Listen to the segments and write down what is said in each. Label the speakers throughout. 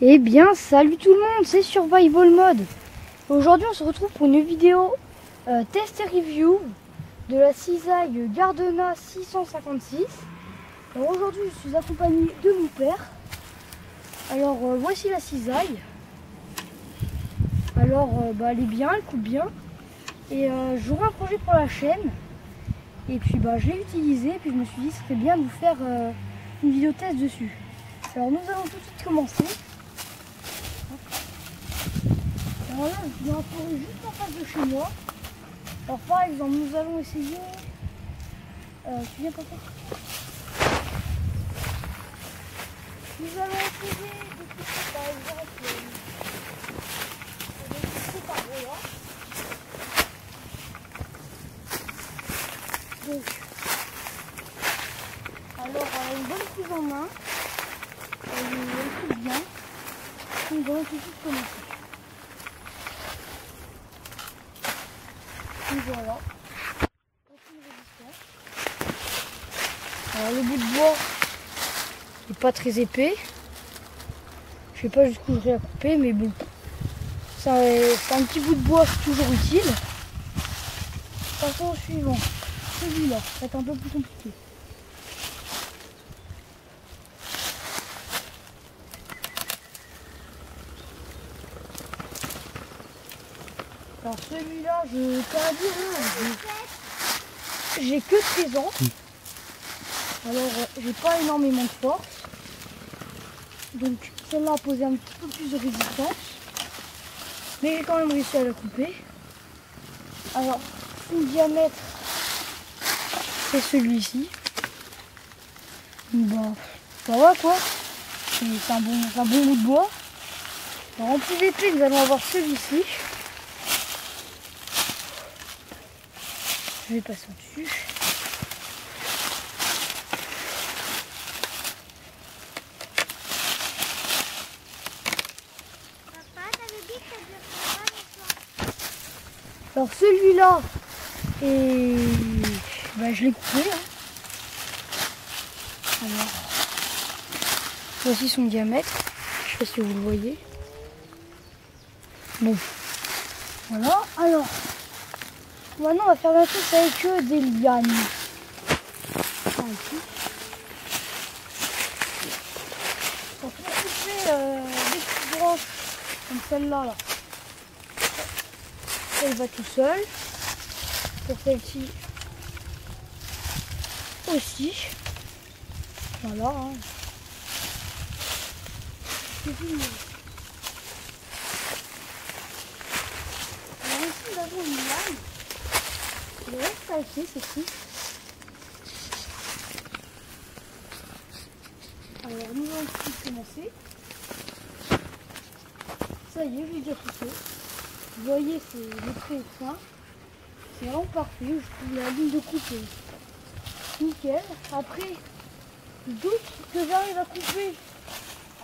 Speaker 1: Eh bien, salut tout le monde, c'est Survival Mode. Aujourd'hui, on se retrouve pour une vidéo test et review de la cisaille Gardena 656. Alors aujourd'hui, je suis accompagné de mon père. Alors, voici la cisaille. Alors, elle est bien, elle coupe bien. Et j'aurai un projet pour la chaîne. Et puis, je l'ai utilisé. Et puis, je me suis dit, ce serait bien de vous faire une vidéo test dessus. Alors, nous allons tout de suite commencer. Alors là, je dois apparaître juste en face de chez moi. Alors par exemple, nous allons essayer... tu viens papa? Nous allons essayer de couper par exemple... de couper par là. Donc... Alors, une bonne prise en main. Elle coupe bien. Donc, nous allons tout de suite commencer. Donc voilà. Alors le bout de bois n'est pas très épais. Je sais pas jusqu'où je vais la couper, mais bon. C'est un petit bout de bois, c'est toujours utile. Passons au suivant. Celui-là, ça va être un peu plus compliqué. Alors celui-là, je tiens à dire, j'ai que 13 ans. Alors j'ai pas énormément de force. Donc celle-là a posé un petit peu plus de résistance. Mais j'ai quand même réussi à la couper. Alors son diamètre, c'est celui-ci. Bon, ça va quoi. C'est un bon bout de bois. Alors en plus d'épais, nous allons avoir celui-ci. Je vais passer au-dessus. Alors celui-là, je l'ai coupé. Hein. Alors, voici son diamètre. Je sais pas si vous le voyez. Bon, voilà. Alors, maintenant on va faire un truc avec des lianes. Ici. Donc, on va couper des petites branches comme celle-là. Là. Elle va tout seul. Pour celle-ci aussi. Voilà. Hein. Alors ici nous avons une lame. Je vais calquer ceci. Alors nous allons tout de suite commencer. Ça y est, j'ai déjà poussé. Vous voyez, le trait est fin. C'est vraiment parfait. Je trouve la ligne de coupe nickel. Après, d'autres que j'arrive à couper,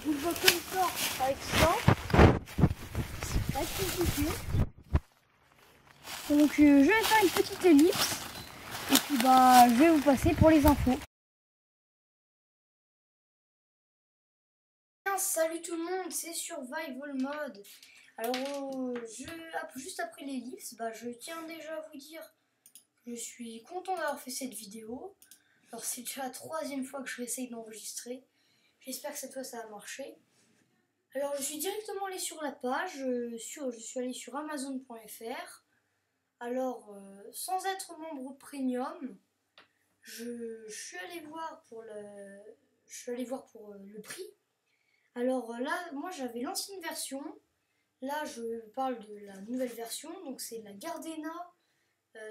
Speaker 1: je le vois comme ça, avec ça. C'est pas compliqué. Donc je vais faire une petite ellipse. Et puis je vais vous passer pour les infos. Salut tout le monde, c'est Survival Mode. Alors juste après l'ellipse, je tiens déjà à vous dire que je suis content d'avoir fait cette vidéo. Alors c'est déjà la 3e fois que je réessaye d'enregistrer. J'espère que cette fois ça a marché. Alors je suis directement allé sur la page, je suis allé sur Amazon.fr. Alors sans être membre premium, je suis allé voir pour le prix. Alors là, moi j'avais l'ancienne version. Là, je parle de la nouvelle version. Donc c'est la Gardena.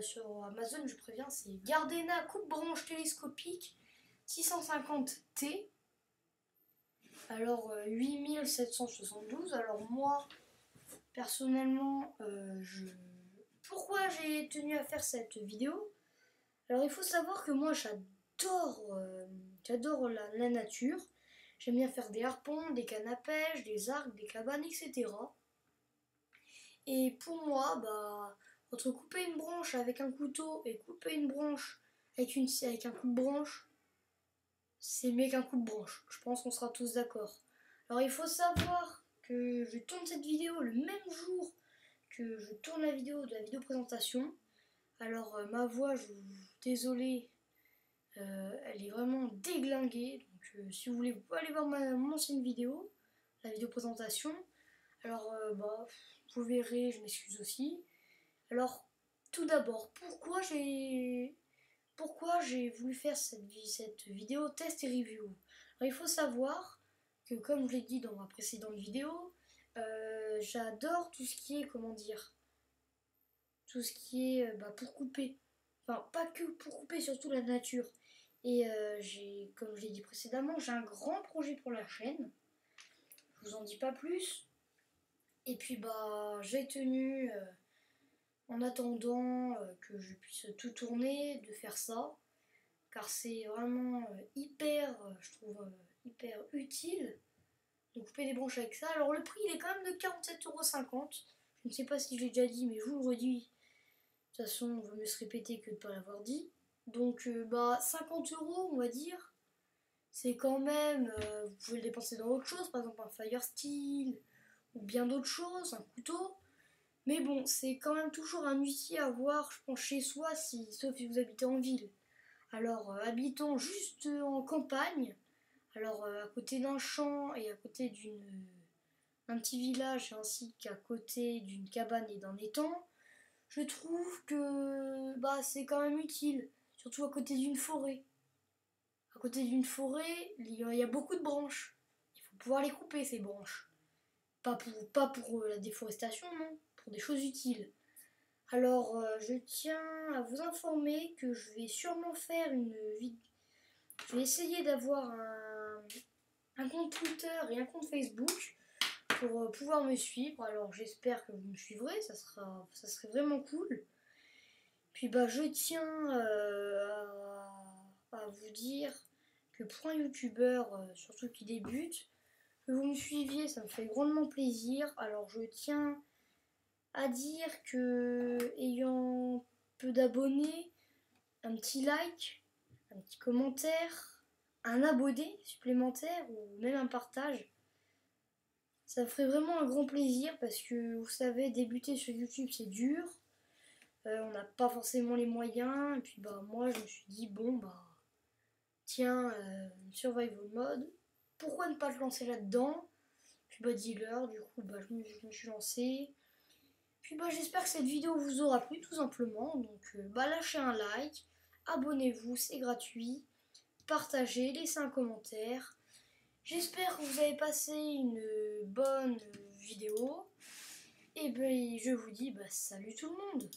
Speaker 1: Sur Amazon, je préviens, c'est Gardena coupe-branche télescopique 650T. Alors 8772. Alors moi, personnellement, pourquoi j'ai tenu à faire cette vidéo? Alors il faut savoir que moi j'adore la nature. J'aime bien faire des harpons, des cannes à pêche, des arcs, des cabanes, etc. Et pour moi, entre couper une branche avec un couteau et couper une branche avec un coupe-branche, c'est mieux qu'un coupe-branche. Je pense qu'on sera tous d'accord. Alors il faut savoir que je tourne cette vidéo le même jour que je tourne la vidéo de la vidéo présentation. Alors ma voix, désolé, elle est vraiment déglinguée. Donc si vous voulez, vous pouvez aller voir mon ancienne vidéo, la vidéo présentation. Alors vous verrez, je m'excuse aussi. Alors tout d'abord, pourquoi j'ai voulu faire cette vidéo test et review? Alors, il faut savoir que, comme je l'ai dit dans ma précédente vidéo, j'adore tout ce qui est, comment dire, tout ce qui est pour couper. Enfin, pas que pour couper, surtout la nature. Et comme je l'ai dit précédemment, j'ai un grand projet pour la chaîne. Je vous en dis pas plus. Et puis, j'ai tenu, en attendant que je puisse tout tourner, de faire ça. Car c'est vraiment je trouve, hyper utile de couper des branches avec ça. Alors le prix il est quand même de 47,50 €. Je ne sais pas si je l'ai déjà dit, mais je vous le redis. De toute façon, il vaut mieux se répéter que de ne pas l'avoir dit. Donc 50 € on va dire. C'est quand même, vous pouvez le dépenser dans autre chose, par exemple un Fire Steel ou bien d'autres choses, un couteau. Mais bon, c'est quand même toujours un outil à avoir, je pense, chez soi, sauf si vous habitez en ville. Alors, habitant juste en campagne, alors à côté d'un champ et à côté d'un petit village ainsi qu'à côté d'une cabane et d'un étang, je trouve que c'est quand même utile, surtout à côté d'une forêt. À côté d'une forêt, il y a beaucoup de branches. Il faut pouvoir les couper, ces branches. Pas pour la déforestation, non, pour des choses utiles. Alors, je tiens à vous informer que je vais sûrement faire une vidéo. Je vais essayer d'avoir un compte Twitter et un compte Facebook pour pouvoir me suivre. Alors, j'espère que vous me suivrez, ça serait vraiment cool. Puis, je tiens à vous dire que pour un youtubeur, surtout qui débute, que vous me suiviez, ça me fait grandement plaisir. Alors, je tiens à dire que, ayant peu d'abonnés, un petit like, un petit commentaire, un abonné supplémentaire ou même un partage, ça ferait vraiment un grand plaisir parce que vous savez, débuter sur YouTube c'est dur, on n'a pas forcément les moyens. Et puis moi je me suis dit tiens, survival mode, pourquoi ne pas se lancer là-dedans? Puis dealer, du coup je me suis lancé. Puis j'espère que cette vidéo vous aura plu tout simplement. Donc lâchez un like, abonnez-vous, c'est gratuit, partagez, laissez un commentaire. J'espère que vous avez passé une bonne vidéo. Et je vous dis salut tout le monde.